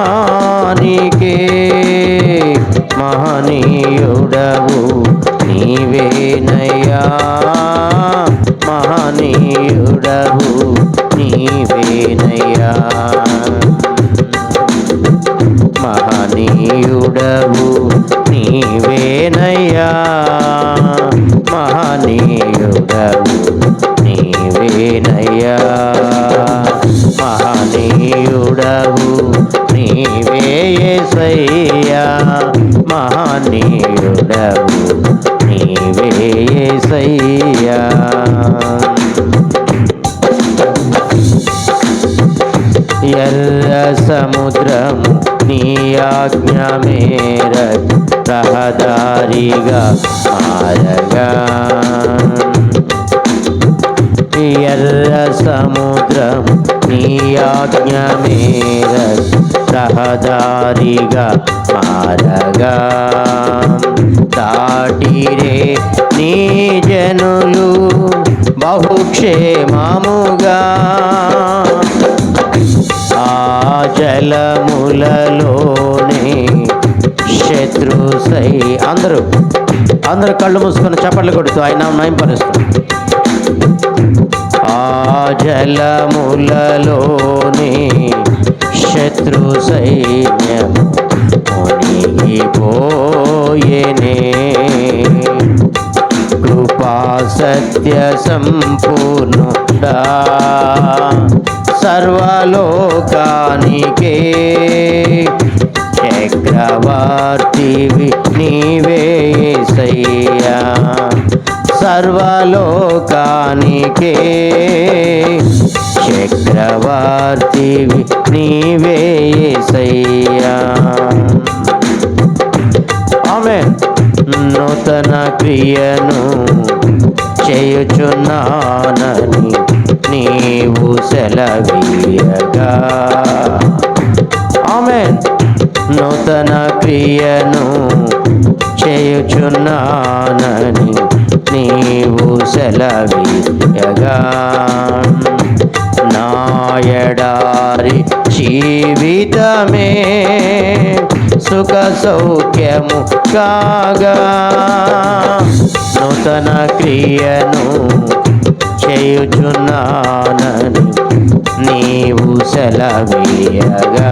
సన్మానానికే మహనీయుడవు నీవేనయ్యా, మహనీయుడవు నీవేనయ్యా, మహనీయుడవు నీవేనయ్యా, మహనీయుడవు నీవేనయ్యా, మహనీయుడవు నీవే యేసయ్యా, మహనీయుడవు నీవే యేసయ్యా. ఎర్ర సముద్రము నీ ఆజ్ఞ మేరకు రహదారిగా మారగా, ఎర్ర సముద్రం నీ ఆజ్ఞ మేరకు రహదారిగా మారగా, దాటిరే నీ జనులు బహుక్షేమముగా, ఆ జలములలోనే శత్రు అందరూ కళ్ళు మూసుకొని చప్పట్లు కొడుతూ ఆయన నయంపరుస్తారు. ఆ జలములలోనే శత్రు సైన్యం మునిగిపోయేనే, కృపా సత్య సంపూర్ణుడా సర్వలోకానికే చక్రవర్తివి నీవే యేసయ్యా, సర్వలోకానికే చక్రవర్తివి నీవే యేసయ్యా. ఆమేన్. నూతన క్రియను చేయుచున్నానని నీవు సెలవీయగా, ఆమేన్. నూతన క్రియను చేయుచున్నానని నీవు సెలవీయగా, నా ఎడారి జీవితమే సుఖ సౌఖ్యము కాగా, నూతన క్రియను చేయుచున్నానని నీవు సెలవీయగా,